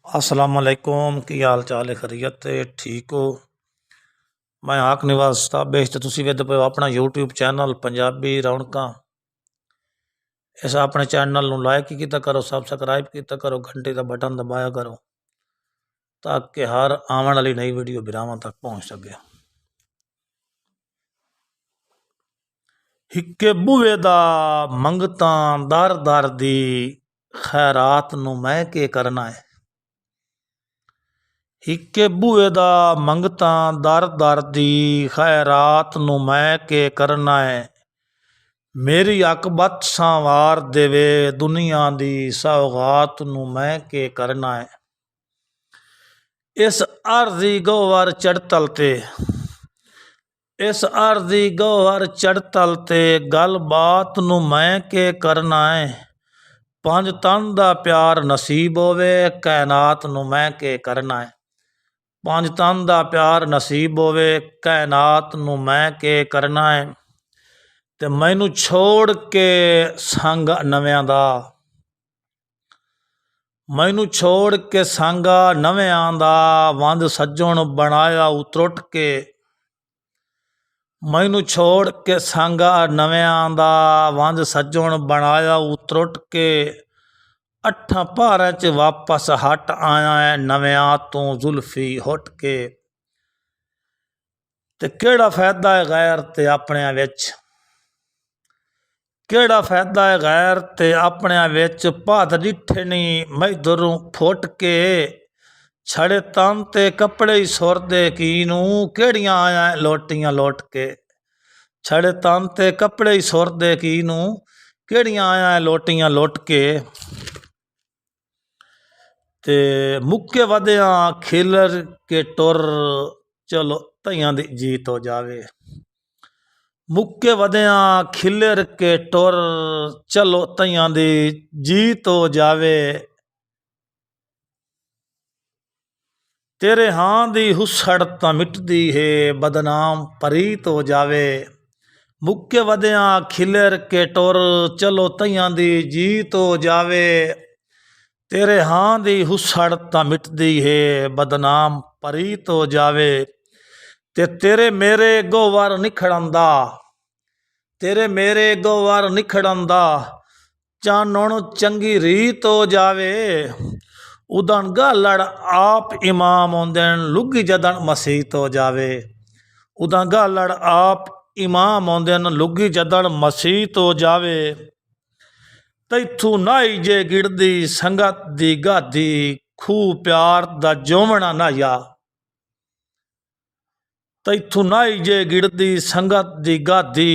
असलामुअलैकुम की हाल चाल है खैरियत ठीक हो। मैं हाक निवास ताबेश तो तुसी वेद पे अपना यूट्यूब चैनल पंजाबी रौनक इस अपने चैनल ਨੂੰ लाइक किया करो, सबसक्राइब किया करो, घंटे का बटन दबाया करो ताकि हर आने वाली नई वीडियो बिरावां तक पहुँच सके। हिक्के बूहे दा मंगता दर दर दी खैरात नूं मैं के करना है। हिक्के बूहे दा मंगता दर दर दी खैरात नूं मैं के करना है। मेरी अकबत संवार देवे दुनिया दी सौगात नूं मैं के करना है। इस अर्जी गौहर चढ़तल ते इस अर्जी गौहर चढ़तल ते गल बात नूं मैं के करना है। पंज तन दा प्यार नसीब होवे कैनात नूं मैं के करना है। पंज तन दा प्यार नसीब होवे कैनात नूं मैं के करना है। ते मैनू छोड़ के संग नव्यां दा मैनू छोड़ के संग नव्यां दा वंद सज्जण बनाया उतरुट के। मैनू छोड़ के संग नव्यां दा वंद सज्जण बनाया उतरुट के। अठां पहारां च वापस हट आया है नव्यां तो जुल्फी हुट के। ते केड़ा फायदा है गैर ते अपनियां विच केड़ा फायदा है गैर ते अपनियां विच भात डिठे नहीं मैदरों फुट के। छड़े तन ते कपड़े ही सुरदे कीनू केड़ियां आया लोटियां लोट के। छड़े तन ते कपड़े ही सुरदे कीनू केड़ियां आया लोटियां लोट के। ते मुक्के वधिया खिलर के टुर चलो तइयां दी जीत हो जावे। मुक्के वधिया खिलर के टुर चलो तइयां दी जीत हो जावे। तेरे हां दी हुसड़ तां मिटदी है बदनाम परीत हो जावे। मुक्के वधिया खिलर के टुर चलो तइयां दी जीत हो जावे। तेरे हां दी हुसड़ तां मिटदी है बदनाम परीत हो जावे। ते तेरे मेरे गौवर निखड़ंदा तेरे मेरे गौवर निखड़ंदा चानण चंगी रीत हो जावे। उदन गालड़ आप इमाम आउंदन लुगी जदन मसीत हो जावे। उदन गालड़ आप इमाम आउंदन लुगी जदन मसीत हो जावे। तैथू नाई जे गिड़दी संगत दी गाधी खूह प्यार दा जोमना नाया। तैथू नाई जे गिड़दी संगत दी गाधी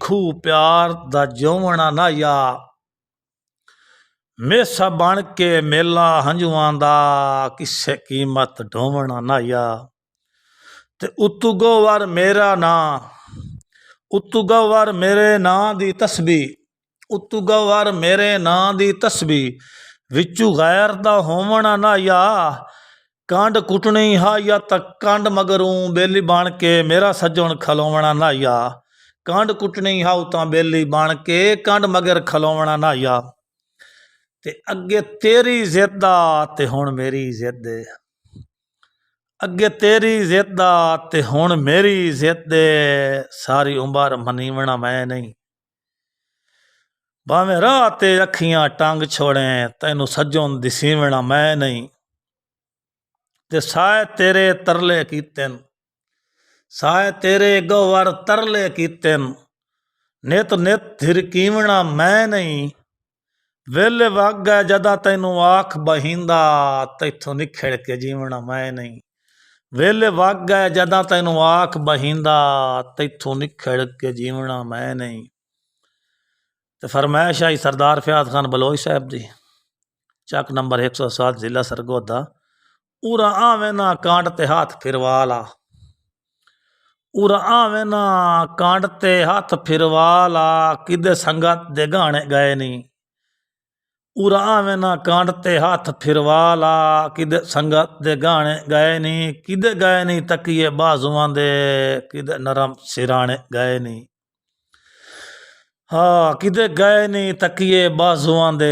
खूह प्यार दा जोमना नाया। मेसा बन के मेला हंजुआं दा किसे कीमत ढोवना नाया। ते उतू गौवर मेरा ना उतू गौवर मेरे नां दी तस्बीह उतू गौवर मेरे नां दी तस्बीह विचू गैर दा होवना नाया। कांड कुटनी हा या तक कांड मगरूं बेली बन के मेरा सज्जण खलोवना नाया। कांड कुटनी हा उतां बेली बन के कांड मगर खलोवना नाया। ते अगे तेरी जिद्दा ते हुण मेरी जिद अगे तेरी जिद्दा ते हुण मेरी जिद सारी उम्र मनीवना मैं नहीं। भावें राह ते अखियां टंग छोड़े तैनू सज्जन दिसीवना मैं नहीं। ते साए तेरे तरले कीतन साए तेरे गौवर तरले कीतन नित नित थिरकीवना मैं नहीं। वेले वग गए जदा तैनू आख बहिंदा तैथों निखड़ के जीवना मैं नहीं। वेले वग गए जदा तैनू आख बहिंदा तैथों निखड़ के जीवना मैं नहीं। तो फरमाइश आई सरदार फयाद खान बलोच साहब जी चक नंबर 107 जिला सरगोदा। उरा आवे ना कांड ते हाथ फिरवाला उरा आवे ना कांड ते हाथ फिरवाला किदे संगत दे गाने गए नहीं। उरा आवे ना कांड ते हाथ फिरवाला किदे संगत दे गाने गए नहीं। किदे गए नहीं तकिए बाजुआं दे किदे नरम सिराने गए नहीं। हाँ किदे गए नहीं तकिए बाजुआं दे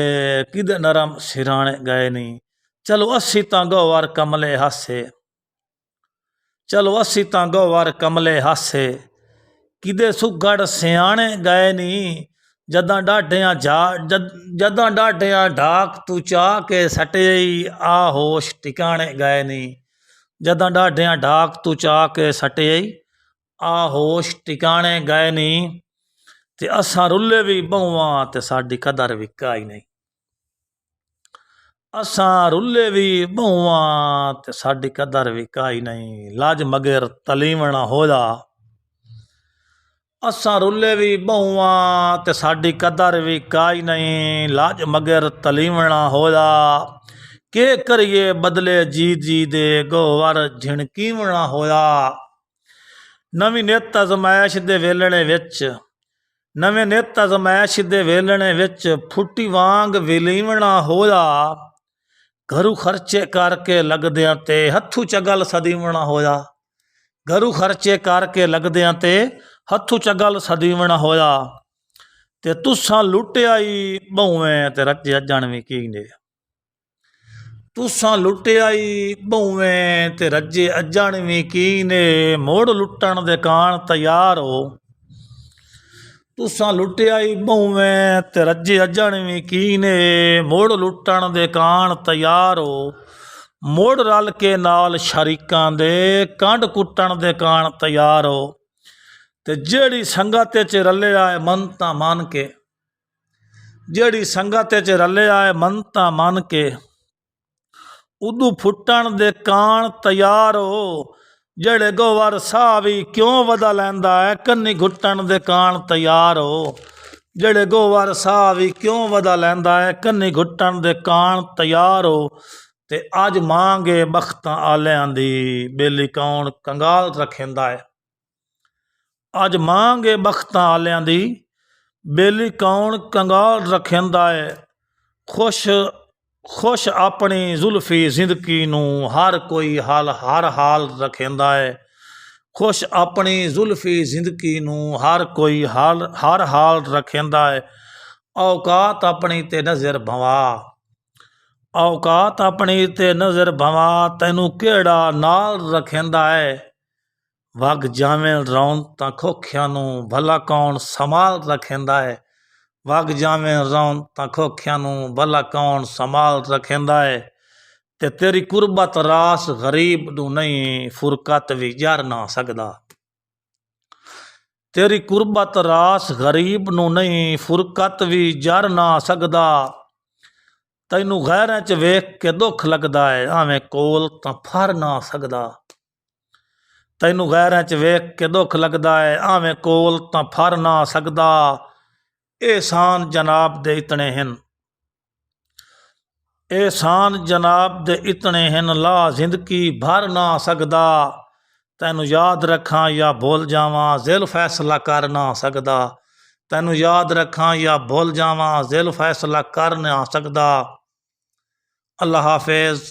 किदे नरम सिराने गए नहीं। चलो असी तां गौवार कमले हासे, चलो असी तां गौवार कमले हासे, किदे सुगड़ सियाणे गए नी, जदां डाढियां ढाक तू चा के सटई, आ होश टिकाणे गए नी, जदां डाढियां ढाक तू चा के सटई, आ होश टिकाणे गए नी, ते असां रुले भी बहुआं ते साडी कदर भी काई नहीं, असां रुले भी बहुआं ते साडी कदर भी काई नहीं, लाज मगर तलीवना होदा, असां रुले भी बहुआं ते साडी कदर भी काई नहीं, लाज मगर तलीवना होदा, के करिए बदले जी जी दे गोवर झिणकीवना होया, नवी नित अजमैश दे वेलणे विच, नवे नित अजमैश दे वेलणे विच फुट्टी वांग विलीवना होया, घरू खर्चे करके लगदियां ते हथू चगल सदीवना होया, घरू खर्चे करके लगदियां ते हथू चगल सदीवना होया, ते तुसां लुटियाई बहुएं ते रजे अजण भी कीने, तुसां लुटियाई बहुएं ते रजे अजण भी कीने, मोड़ लुटण दे कान तैयार हो, तुसां लुटियाई बहुएं ते रजे अजण भी कीने, मोड़ लुटण दे कान तैयार हो, मोड़ रल के नाल शरीकां दे कंड कुट्टण दे कान तैयार हो, ते जेड़ी संगत च रले आए मनता मान के, जेड़ी संगत च रले आए मनता मान के, उदू फुट्टण दे कान तैयार हो, जेड़े गोवर साह भी क्यों वदा लैंदा है, कन्नी घुट्टण दे कान तैयार हो, जेड़े गोवर साह भी क्यों वदा लैंदा है, कन्नी घुट्टण दे कान तैयार हो, ते अज मांगे बख्तां आलियां दी बेली कौन कंगाल रखेंदा है, अज मांगे बख्तां आलियां दी बेली कौन कंगाल रखेंदा है, खुश खुश अपनी जुल्फी जिंदगी नूं हर कोई हर हाल रखेंदा है, खुश अपनी जुल्फी जिंदगी नूं हर कोई हर हाल रखेंदा है, औकात अपनी ते नज़र भवा, औकात अपनी ते नज़र भवा, तैनू केड़ा नाल रखेंदा है, वग जावें रौन तां खोखियां नूं भला कौन संभाल रखेंदा है, वग जावें रौन तां खोखियां नूं भला कौन संभाल रखेंदा है, ते तेरी कुर्बत रास गरीब नूं नहीं फुरकत भी जर ना सकदा, तेरी कुर्बत रास गरीब नूं नहीं फुरकत भी जर ना सकदा, तैनू गैरां च वेख के दुख लगदा है, आवें कोल तां फर ना सकदा, तैनू गैरां च वेख के दुख लगदा है, आवें कोल तां फर ना सकदा, एहसान जनाब दे इतने हैं, एहसान जनाब दे इतने हैं, ला जिंदगी भर ना सकदा, तैनू याद रखां या भूल जावां जिल फैसला कर ना सकदा, तैनू याद रखां या भूल जावां जिल फैसला कर ना सकदा। अल्लाह हाफिज़।